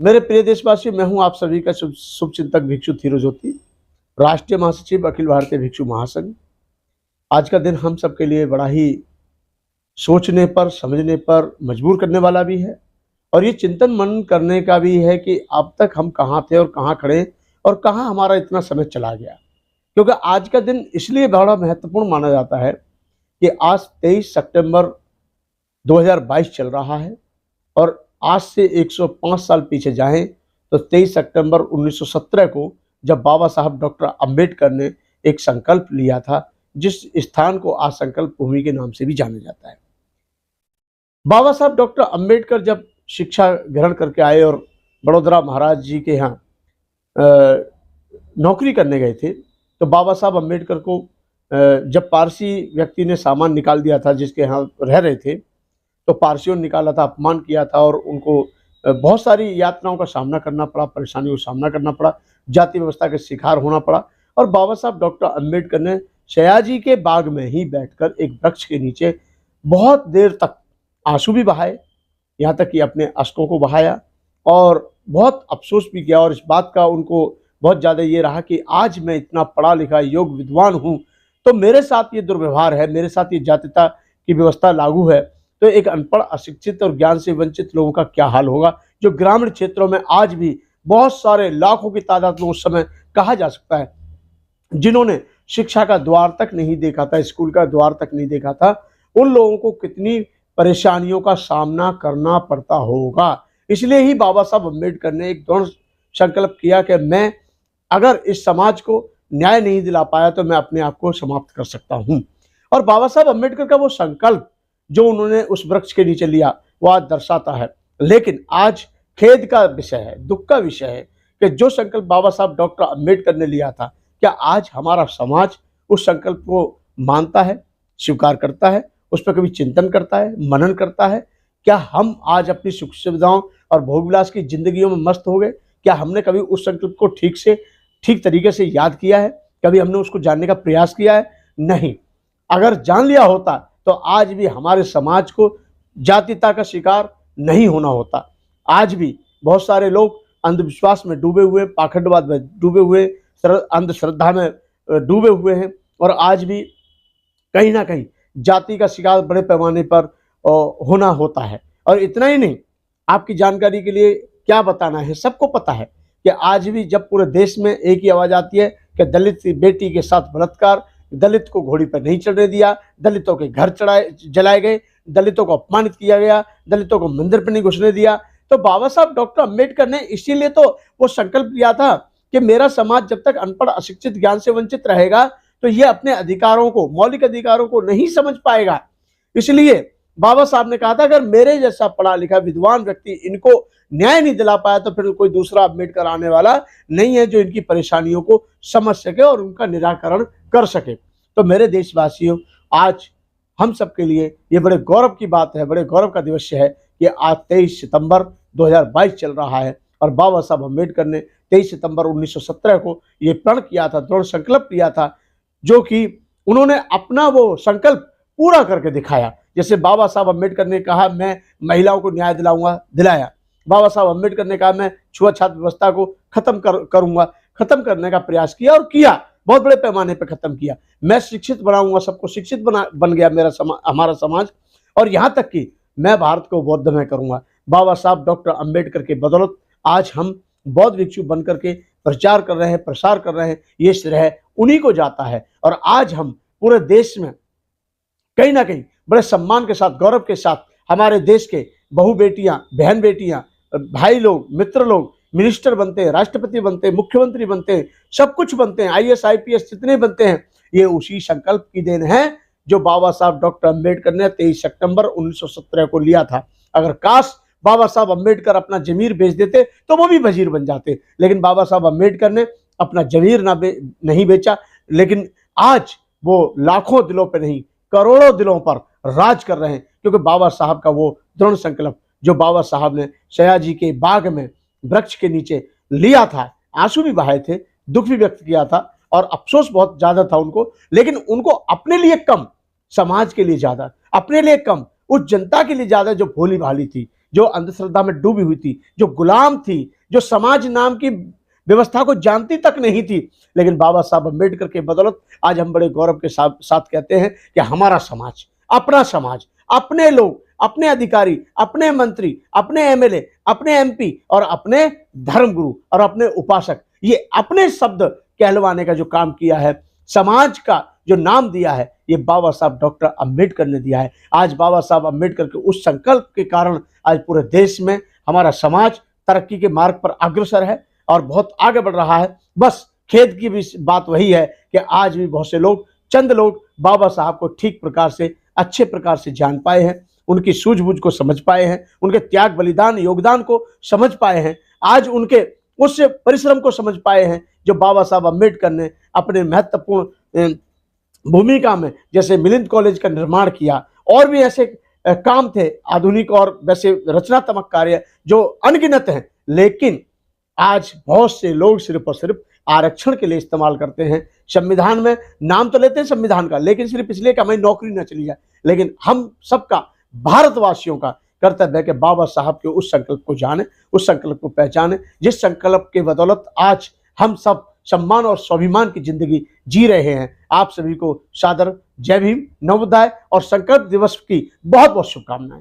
मेरे प्रिय देशवासी, मैं हूं आप सभी का शुभचिंतक भिक्षु धीरू ज्योति, राष्ट्रीय महासचिव अखिल भारतीय भिक्षु महासंघ। आज का दिन हम सबके लिए बड़ा ही सोचने पर, समझने पर मजबूर करने वाला भी है और ये चिंतन मनन करने का भी है कि अब तक हम कहाँ थे और कहाँ खड़े और कहाँ हमारा इतना समय चला गया। क्योंकि आज का दिन इसलिए बड़ा महत्वपूर्ण माना जाता है कि आज 23 सितंबर 2022 चल रहा है और आज से 105 साल पीछे जाएं तो 23 सितंबर 1917 को जब बाबा साहब डॉक्टर अंबेडकर ने एक संकल्प लिया था, जिस स्थान को आज संकल्प भूमि के नाम से भी जाना जाता है। बाबा साहब डॉक्टर अंबेडकर जब शिक्षा ग्रहण करके आए और बड़ौदा महाराज जी के यहाँ नौकरी करने गए थे, तो बाबा साहब अंबेडकर को जब पारसी व्यक्ति ने सामान निकाल दिया था जिसके यहाँ रह रहे थे, तो पारसियों ने निकाला था, अपमान किया था और उनको बहुत सारी यातनाओं का सामना करना पड़ा, परेशानियों का सामना करना पड़ा, जाति व्यवस्था के शिकार होना पड़ा। और बाबा साहब डॉक्टर अंबेडकर ने सयाजी के बाग में ही बैठकर एक वृक्ष के नीचे बहुत देर तक आंसू भी बहाए, यहाँ तक कि अपने अश्कों को बहाया और बहुत अफसोस भी किया। और इस बात का उनको बहुत ज़्यादा ये रहा कि आज मैं इतना पढ़ा लिखा योग विद्वान हूँ, तो मेरे साथ ये दुर्व्यवहार है, मेरे साथ ये जातिता की व्यवस्था लागू है, तो एक अनपढ़, अशिक्षित और ज्ञान से वंचित लोगों का क्या हाल होगा, जो ग्रामीण क्षेत्रों में आज भी बहुत सारे लाखों की तादाद में उस समय कहा जा सकता है जिन्होंने शिक्षा का द्वार तक नहीं देखा था, स्कूल का द्वार तक नहीं देखा था, उन लोगों को कितनी परेशानियों का सामना करना पड़ता होगा। इसलिए ही बाबा साहब अम्बेडकर ने एक दृढ़ संकल्प किया कि मैं अगर इस समाज को न्याय नहीं दिला पाया तो मैं अपने आप को समाप्त कर सकता हूं। और बाबा साहब अम्बेडकर का वो संकल्प जो उन्होंने उस वृक्ष के नीचे लिया, वो आज दर्शाता है। लेकिन आज खेद का विषय है, दुख का विषय है कि जो संकल्प बाबा साहब डॉक्टर अंबेडकर ने लिया था, क्या आज हमारा समाज उस संकल्प को मानता है, स्वीकार करता है, उस पर कभी चिंतन करता है, मनन करता है? क्या हम आज अपनी सुख सुविधाओं और भोग विलास की जिंदगियों में मस्त हो गए? क्या हमने कभी उस संकल्प को ठीक तरीके से याद किया है? कभी हमने उसको जानने का प्रयास किया है? नहीं। अगर जान लिया होता तो आज भी हमारे समाज को जातिता का शिकार नहीं होना होता। आज भी बहुत सारे लोग अंधविश्वास में डूबे हुए, पाखंडवाद में डूबे हुए, अंधश्रद्धा में डूबे हुए हैं और आज भी कहीं ना कहीं जाति का शिकार बड़े पैमाने पर होना होता है। और इतना ही नहीं, आपकी जानकारी के लिए क्या बताना है, सबको पता है कि आज भी जब पूरे देश में एक ही आवाज आती है कि दलित की बेटी के साथ बलात्कार, दलित को घोड़ी पर नहीं चढ़ने दिया, दलितों के घर जलाए गए, दलितों को अपमानित किया गया, दलितों को मंदिर पर नहीं घुसने दिया, तो बाबा साहब डॉक्टर अंबेडकर ने इसीलिए तो वो संकल्प लिया था कि मेरा समाज जब तक अनपढ़, अशिक्षित, ज्ञान से वंचित रहेगा तो ये अपने अधिकारों को, मौलिक अधिकारों को नहीं समझ पाएगा। इसलिए बाबा साहब ने कहा था अगर मेरे जैसा पढ़ा लिखा विद्वान व्यक्ति इनको न्याय नहीं दिला पाया तो फिर कोई दूसरा अंबेडकर आने वाला नहीं है जो इनकी परेशानियों को समझ सके और उनका निराकरण कर सके। तो मेरे देशवासियों, आज हम सबके लिए ये बड़े गौरव की बात है, बड़े गौरव का दिवस है कि आज 23 सितंबर 2022 चल रहा है और बाबा साहब अम्बेडकर ने 23 सितंबर 1917 को ये प्रण किया था, दृढ़ संकल्प लिया था, जो कि उन्होंने अपना वो संकल्प पूरा करके दिखाया। जैसे बाबा साहब अम्बेडकर ने कहा मैं महिलाओं को न्याय दिलाऊंगा, दिलाया। बाबा साहब अम्बेडकर ने कहा मैं छुआछूत व्यवस्था को खत्म करूंगा, खत्म करने का प्रयास किया और किया, बहुत बड़े पैमाने पर खत्म किया। मैं शिक्षित बनाऊंगा, सबको शिक्षित बन गया हमारा समाज, और यहाँ तक कि मैं भारत को बौद्धमय करूंगा। बाबा साहब डॉक्टर अंबेडकर के बदौलत आज हम बौद्ध भिक्षु बनकर के प्रचार कर रहे हैं, प्रसार कर रहे हैं। ये श्रेय उन्हीं को जाता है और आज हम पूरे देश में कहीं ना कहीं बड़े सम्मान के साथ, गौरव के साथ हमारे देश के बहू बेटियां, बहन बेटियां, भाई लोग, मित्र लोग मिनिस्टर बनते हैं, राष्ट्रपति बनते हैं, मुख्यमंत्री बनते हैं, सब कुछ बनते हैं, IAS IPS जितने बनते हैं, ये उसी संकल्प की देन है जो बाबा साहब डॉक्टर अंबेडकर ने 23 सितंबर 1917 को लिया था। अगर काश बाबा साहब अंबेडकर अपना जमीर बेच देते तो वो भी वजीर बन जाते, लेकिन बाबा साहब अंबेडकर ने अपना जमीर नहीं बेचा, लेकिन आज वो लाखों दिलों पर नहीं, करोड़ों दिलों पर राज कर रहे हैं, क्योंकि बाबा साहब का वो दृढ़ संकल्प जो बाबा साहब ने सयाजी के बाग में वृक्ष के नीचे लिया था, आंसू भी बहाए थे, दुख भी व्यक्त किया था और अफसोस बहुत ज्यादा था उनको, लेकिन उनको अपने लिए कम, समाज के लिए ज्यादा, अपने लिए कम, उस जनता के लिए ज्यादा जो भोली भाली थी, जो अंधश्रद्धा में डूबी हुई थी, जो गुलाम थी, जो समाज नाम की व्यवस्था को जानती तक नहीं थी, लेकिन बाबा साहब अम्बेडकर के बदौलत आज हम बड़े गौरव के साथ कहते हैं कि हमारा समाज, अपना समाज, अपने लोग, अपने अधिकारी, अपने मंत्री, अपने एमएलए, अपने एमपी और अपने धर्मगुरु और अपने उपासक, ये अपने शब्द कहलवाने का जो काम किया है, समाज का जो नाम दिया है, ये बाबा साहब डॉक्टर अंबेडकर ने दिया है। आज बाबा साहब अंबेडकर के उस संकल्प के कारण आज पूरे देश में हमारा समाज तरक्की के मार्ग पर अग्रसर है और बहुत आगे बढ़ रहा है। बस खेद की भी बात वही है कि आज भी बहुत से लोग, चंद लोग बाबा साहब को ठीक प्रकार से, अच्छे प्रकार से जान पाए हैं, उनकी सूझबूझ को समझ पाए हैं, उनके त्याग बलिदान योगदान को समझ पाए हैं, आज उनके उस परिश्रम को समझ पाए हैं जो बाबा साहब अम्बेडकर ने अपने महत्वपूर्ण भूमिका में, जैसे मिलिंद कॉलेज का निर्माण किया और भी ऐसे काम थे आधुनिक और वैसे रचनात्मक कार्य जो अनगिनत हैं, लेकिन आज बहुत से लोग सिर्फ और सिर्फ आरक्षण के लिए इस्तेमाल करते हैं। संविधान में नाम तो लेते हैं संविधान का, लेकिन सिर्फ इसलिए कि हमारी नौकरी न चली जाए। लेकिन हम सबका, भारतवासियों का कर्तव्य है कि बाबा साहब के उस संकल्प को जाने, उस संकल्प को पहचाने, जिस संकल्प के बदौलत आज हम सब सम्मान और स्वाभिमान की जिंदगी जी रहे हैं। आप सभी को सादर जय भीम, नवोदय और संकल्प दिवस की बहुत बहुत शुभकामनाएं।